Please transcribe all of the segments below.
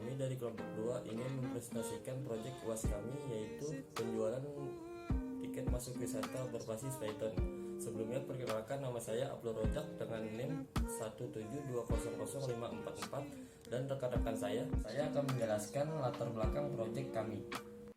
Kami dari kelompok 2 ingin mempresentasikan proyek UAS kami, yaitu penjualan tiket masuk wisata berbasis Python. Sebelumnya perkenalkan, nama saya Abdul Rojak dengan NIM 172000544 dan rekan-rekan saya akan menjelaskan latar belakang proyek kami.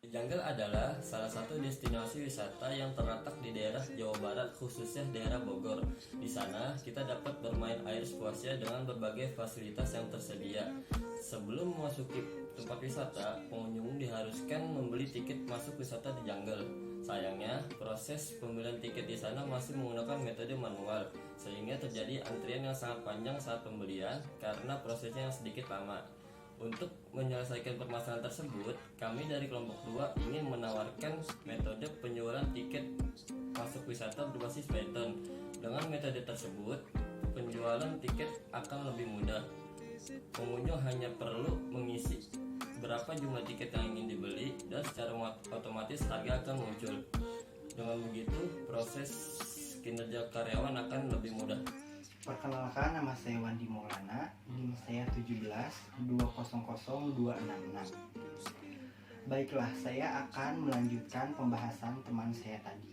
Jungle adalah salah satu destinasi wisata yang terletak di daerah Jawa Barat, khususnya daerah Bogor. Di sana kita dapat bermain air sepuasnya dengan berbagai fasilitas yang tersedia. Sebelum memasuki tempat wisata, pengunjung diharuskan membeli tiket masuk wisata di Jungle. Sayangnya, proses pembelian tiket di sana masih menggunakan metode manual, sehingga terjadi antrian yang sangat panjang saat pembelian karena prosesnya yang sedikit lama. Untuk menyelesaikan permasalahan tersebut, kami dari kelompok 2 ingin menawarkan metode penjualan tiket masuk wisata berbasis Python. Dengan metode tersebut, penjualan tiket akan lebih mudah. Pengunjung hanya perlu mengisi berapa jumlah tiket yang ingin dibeli dan secara otomatis harga akan muncul. Dengan begitu, proses kinerja karyawan akan lebih mudah. Perkenalkan, nama saya Wandi Maulana, NIM saya 172000266. Baiklah, saya akan melanjutkan pembahasan teman saya tadi.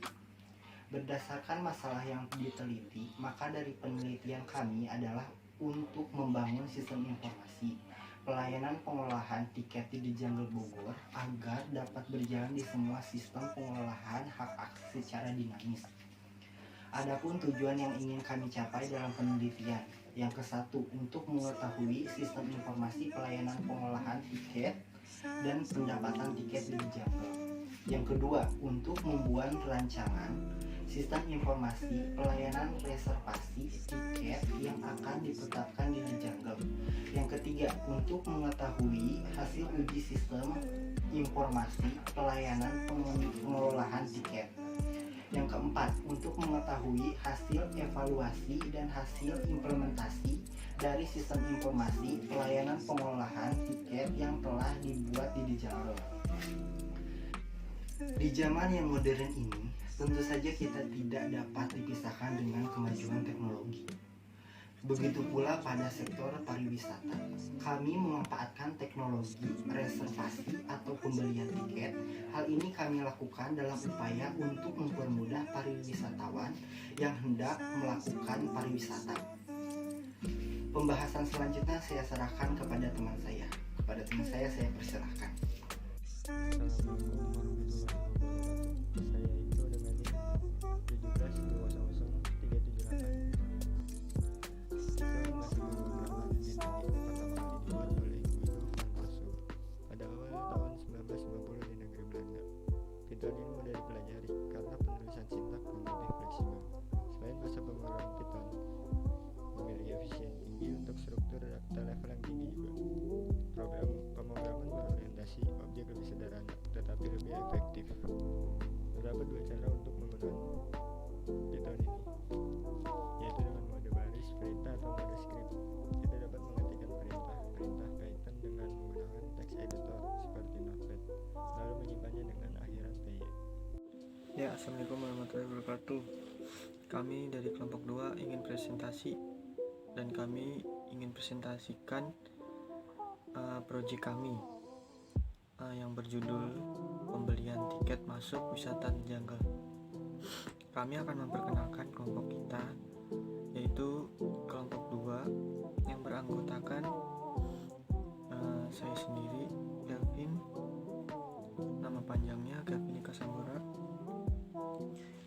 Berdasarkan masalah yang diteliti, maka dari penelitian kami adalah untuk membangun sistem informasi pelayanan pengolahan tiket di Jungle Bogor agar dapat berjalan di semua sistem pengolahan hak akses secara dinamis. Adapun tujuan yang ingin kami capai dalam penelitian, yang ke-1 untuk mengetahui sistem informasi pelayanan pengolahan tiket dan pendapatan tiket di Jungle. Yang kedua, untuk membuat rancangan sistem informasi pelayanan reservasi tiket yang akan ditetapkan di Jungle. Yang ketiga, untuk mengetahui hasil uji sistem informasi pelayanan pengolahan tiket. Yang keempat, untuk mengetahui hasil evaluasi dan hasil implementasi dari sistem informasi pelayanan pengolahan tiket yang telah dibuat di Jungle. Di zaman yang modern ini, tentu saja kita tidak dapat dipisahkan dengan kemajuan teknologi. Begitu pula pada sektor pariwisata. Kami memanfaatkan teknologi reservasi atau pembelian tiket. Hal ini kami lakukan dalam upaya untuk mempermudah pariwisatawan yang hendak melakukan pariwisata. Pembahasan selanjutnya saya serahkan kepada teman saya. Kepada teman saya persilahkan. Assalamualaikum warahmatullahi wabarakatuh. Saya itu dengan NIM 172000378. Kita masih pemrograman di teknik pertama kali dibuat oleh Guido van Rossum pada awal tahun 1950 di negeri Belanda. Python ini mudah dipelajari karena penulisan sintak yang lebih fleksibel. Selain bahasa pemrograman Python memiliki efisien tinggi untuk struktur data level yang tinggi juga. Program pemrograman berorientasi objek lebih sederhana tetapi lebih efektif. Terdapat dua cara untuk menggunakan Python ini, yaitu dengan mode baris perintah atau mode script. Kita dapat mengetikkan perintah Python dengan menggunakan text editor seperti Notepad, lalu menyimpannya dengan akhiran PY. Ya, Assalamualaikum warahmatullahi wabarakatuh. Kami dari kelompok 2 ingin presentasi dan kami ingin presentasikan proyek kami yang berjudul pembelian tiket masuk wisata Jungle. Kami akan memperkenalkan kelompok kita, yaitu kelompok 2 yang beranggotakan saya sendiri, Kelvin, nama panjangnya Kelvin Ika Samura,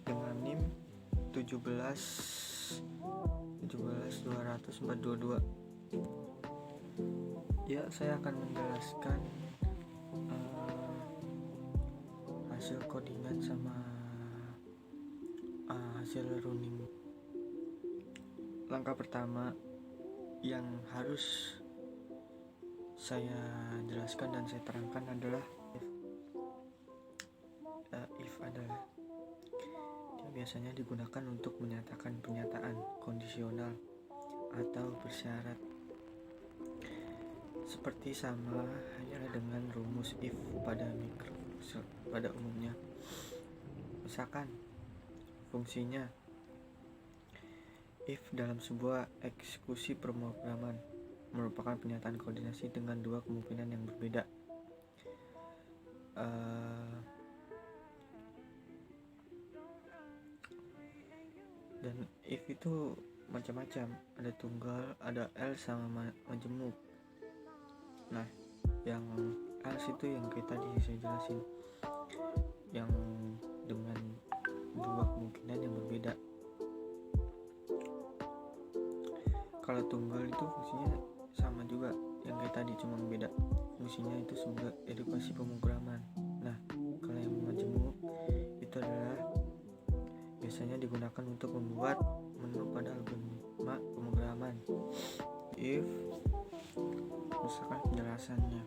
dengan NIM 172000422. Ya, saya akan menjelaskan hasil codingan sama hasil running. Langkah pertama yang harus saya jelaskan dan saya terangkan adalah if adalah dia biasanya digunakan untuk menyatakan pernyataan kondisional atau bersyarat, seperti sama halnya dengan rumus if pada umumnya. Misalkan fungsinya if dalam sebuah eksekusi pemrograman merupakan pernyataan koordinasi dengan dua kemungkinan yang berbeda. Dan if itu macam-macam, ada tunggal, ada else sama majemuk. Nah, yang else itu yang kayak tadi saya jelasin, yang dengan dua kemungkinan yang berbeda. Kalau tunggal itu fungsinya sama juga yang kayak tadi, cuma beda fungsinya itu sebagai edukasi pemrograman. Nah, kalau yang majemuk itu adalah biasanya digunakan untuk membuat menu pada algoritma pemrograman. If misalkan penjelasannya,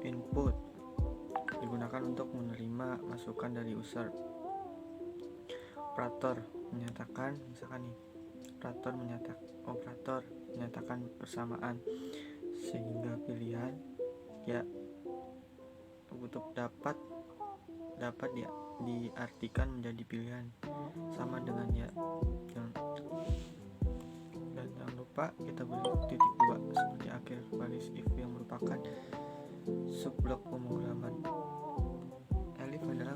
input digunakan untuk menerima masukan dari user. Operator menyatakan, misalkan nih, operator menyatakan persamaan, sehingga pilihan ya untuk dapat ya diartikan menjadi pilihan sama dengan ya. Dan jangan lupa kita beri titik 2 sebagai akhir baris if yang merupakan subblok pemrograman. Elif adalah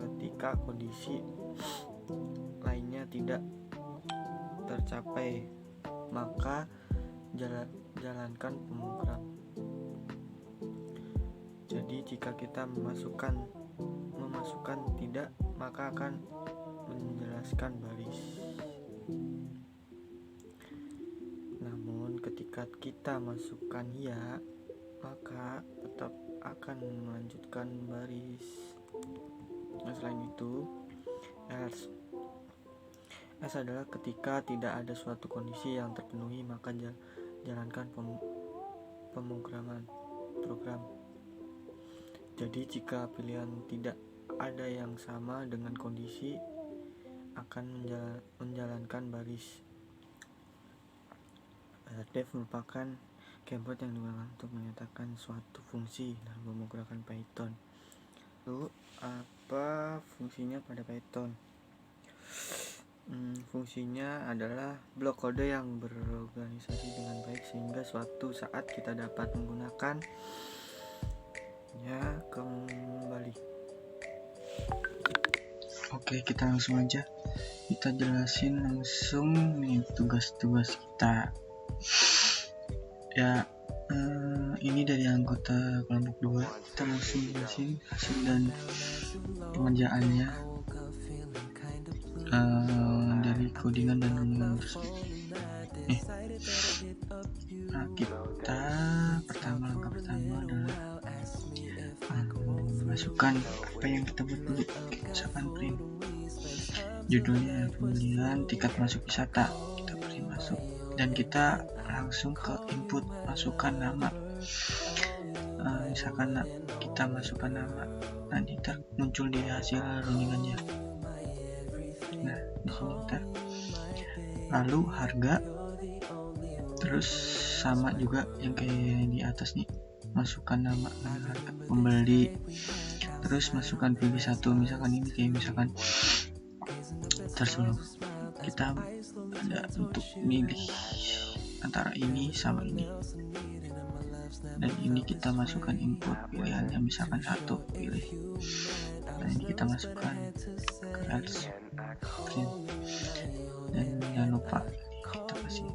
ketika kondisi lainnya tidak tercapai, maka jalankan pemrogram. Jadi jika kita memasukkan tidak, maka akan menjelaskan baris. Namun ketika kita masukkan ya, maka tetap akan melanjutkan baris. Nah, selain itu, else adalah ketika tidak ada suatu kondisi yang terpenuhi, maka jalankan program. Jadi jika pilihan tidak ada yang sama dengan kondisi, akan menjalankan baris. Def merupakan keyword yang digunakan untuk menyatakan suatu fungsi dalam pemrograman Python. Lalu apa fungsinya pada Python? Fungsinya adalah blok kode yang berorganisasi dengan baik sehingga suatu saat kita dapat menggunakannya kembali. Oke, kita langsung aja kita jelasin langsung nih tugas-tugas kita. Ya, ini dari anggota kelompok 2. Kita langsung jelasin hasil dan pengerjaannya dari codingan dan rumus tersebut. Nah, kita langkah pertama adalah memasukkan apa yang kita buat dulu. Misalkan print judulnya, kemudian tiket masuk wisata, kita print masuk, dan kita langsung ke input, masukkan nama. Misalkan kita masukkan nama, nanti muncul di hasil runningannya. Nah, di sini kita lalu harga, terus sama juga yang kayak di atas nih, masukkan nama harga pembeli, terus masukkan pilih satu. Misalkan ini kayak misalkan tersuruh kita ada untuk milih antara ini sama ini, dan ini kita masukkan input pilihannya, misalkan satu pilih. Nah, ini kita masukkan ke else print, dan jangan lupa kita kasih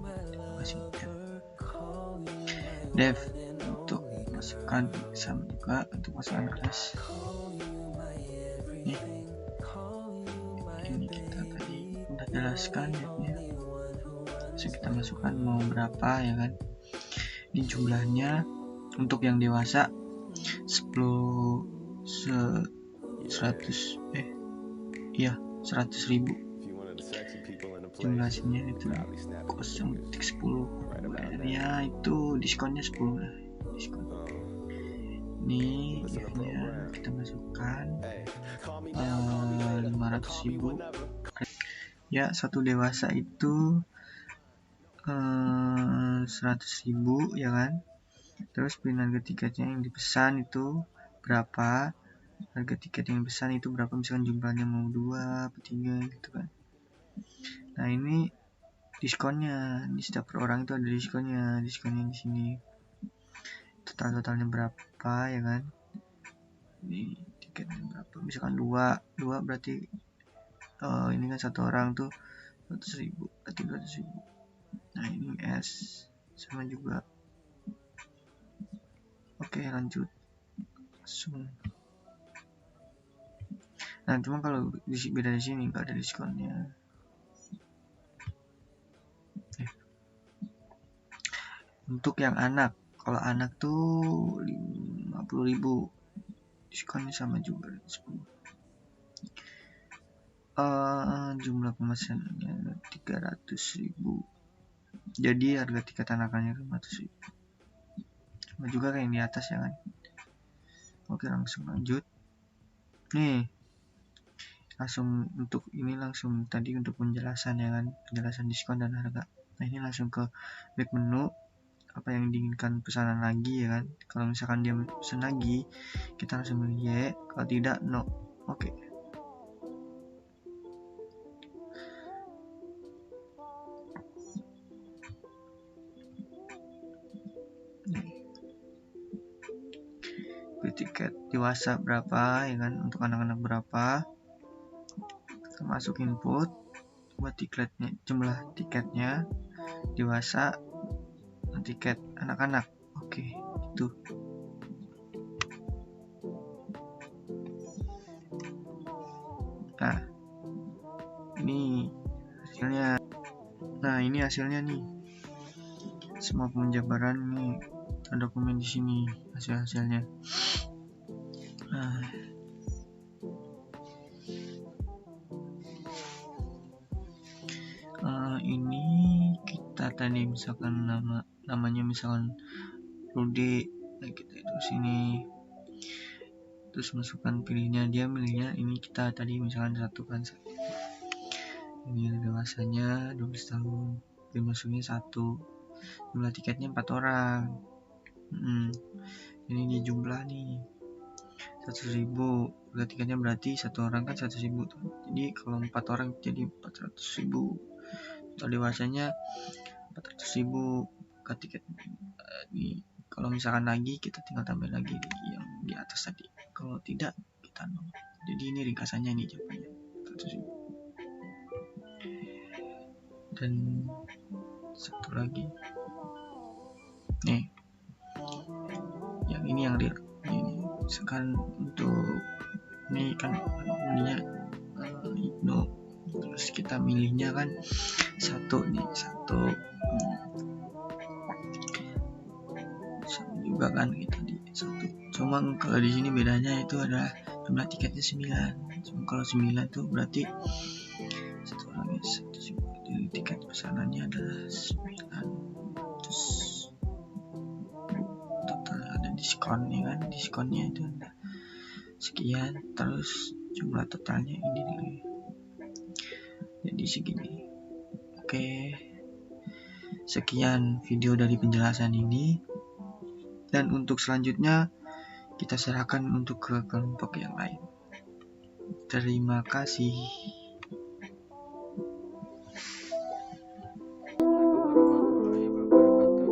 def untuk masukkan sama juga untuk masukkan kelas. Ini kita tadi udah jelaskan ya. So, kita masukkan mau berapa ya kan. Ini jumlahnya untuk yang dewasa 100.000. Jumlahnya itu 0.10. Ya itu diskonnya 10 lah, diskon. Ini if-nya kita masukkan 500.000. Ya, satu dewasa itu 100.000 ya kan. Terus pilihan ketiketnya yang dipesan itu berapa, harga tiket yang dipesan itu berapa, misalkan jumlahnya mau 2 atau 3 gitu kan. Nah, ini diskonnya. Di setiap per orang itu ada diskonnya di sini. Totalnya berapa ya kan? Ini tiketnya berapa? Misalkan dua berarti ini kan satu orang tuh 100.000, berarti 200.000. Nah ini S sama juga. Oke, lanjut langsung. Nah cuma kalau beda di sini nggak ada diskonnya. Untuk yang anak, kalau anak tuh 50.000, diskonnya sama juga 10. Jumlah pemesanannya 300.000, jadi harga tiket anakannya 500.000, sama juga kayak yang di atas ya kan. Oke, langsung lanjut nih, langsung untuk ini langsung tadi untuk penjelasan ya kan, penjelasan diskon dan harga. Nah ini langsung ke back menu, apa yang diinginkan pesanan lagi ya kan. Kalau misalkan dia pesan lagi, kita langsung pilih Y, kalau tidak no. Oke. Beli tiket dewasa berapa ya kan, untuk anak-anak berapa, kita masuk input buat tiketnya, jumlah tiketnya dewasa, tiket anak-anak. Oke, itu. Nah ini hasilnya. Nah ini hasilnya nih, semua penjabaran nih terdokumen di sini hasilnya. Nah, ini kita tadi misalkan namanya misalkan Rudy, nah kita itu sini, terus masukkan pilihnya, dia milihnya ini kita tadi misalkan satu kan, ini dewasanya 12 tahun, dia masuknya 1, jumlah tiketnya 4 orang. Ini di jumlah nih 100.000, harga tiketnya berarti satu orang kan 100.000 tuh. Jadi kalau 4 orang jadi 400.000. Total dewasanya 400.000 ke tiket. Ini kalau misalkan lagi kita tinggal tambah lagi yang di atas tadi. Kalau tidak kita nol. Jadi ini ringkasannya nih jawabannya 400.000. Dan satu lagi nih, yang ini yang real. Ini misalkan untuk ini kan ininya Igno, terus kita milihnya kan satu juga kan kita di satu. Cuma kalau di sini bedanya itu adalah jumlah tiketnya 9. Cuma kalau 9 tuh berarti satu orangnya 1. Jadi tiket pesanannya adalah 9. Terus total ada diskon ya kan, diskonnya itu ada sekian, terus jumlah totalnya ini nih, jadi segini. Oke, sekian video dari penjelasan ini, dan untuk selanjutnya kita serahkan untuk ke kelompok yang lain. Terima kasih.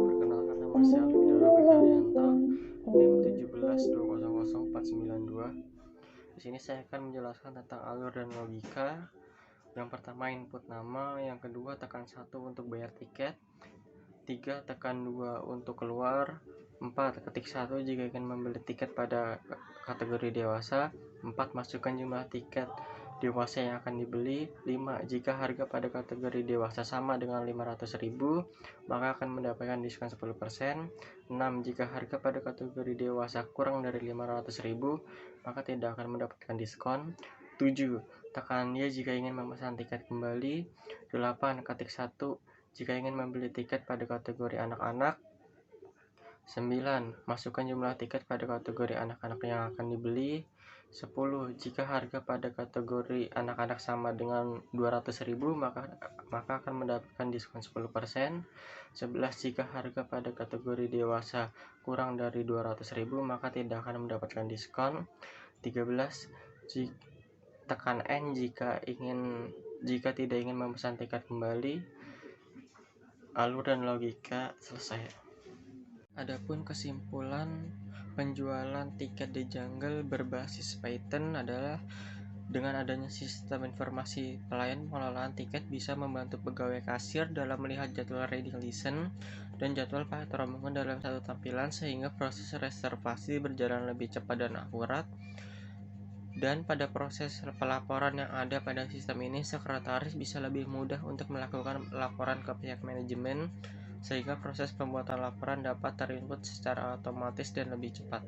Perkenalkan, nama saya Alvin Haryanto, NIM 17200492. Di sini saya akan menjelaskan tentang alur dan logika. Yang pertama input nama, yang kedua tekan 1 untuk bayar tiket, 3 tekan 2 untuk keluar, 4 ketik 1 jika ingin membeli tiket pada kategori dewasa, 4 masukkan jumlah tiket dewasa yang akan dibeli, 5 jika harga pada kategori dewasa sama dengan 500.000 maka akan mendapatkan diskon 10%, 6 jika harga pada kategori dewasa kurang dari 500.000 maka tidak akan mendapatkan diskon, 7 tekan Y jika ingin memesan tiket kembali, 8 ketik 1 jika ingin membeli tiket pada kategori anak-anak, 9 masukkan jumlah tiket pada kategori anak-anak yang akan dibeli, 10 jika harga pada kategori anak-anak sama dengan 200.000 maka akan mendapatkan diskon 10%, 11 jika harga pada kategori dewasa kurang dari 200.000 maka tidak akan mendapatkan diskon, 13 tekan N jika tidak ingin memesan tiket kembali, alur dan logika selesai. Adapun kesimpulan penjualan tiket di Jungle berbasis Python adalah dengan adanya sistem informasi pelayan pengelolaan tiket bisa membantu pegawai kasir dalam melihat jadwal reading listen dan jadwal paket rombongan dalam satu tampilan sehingga proses reservasi berjalan lebih cepat dan akurat. Dan pada proses pelaporan yang ada pada sistem ini, sekretaris bisa lebih mudah untuk melakukan laporan ke pihak manajemen sehingga proses pembuatan laporan dapat terinput secara otomatis dan lebih cepat.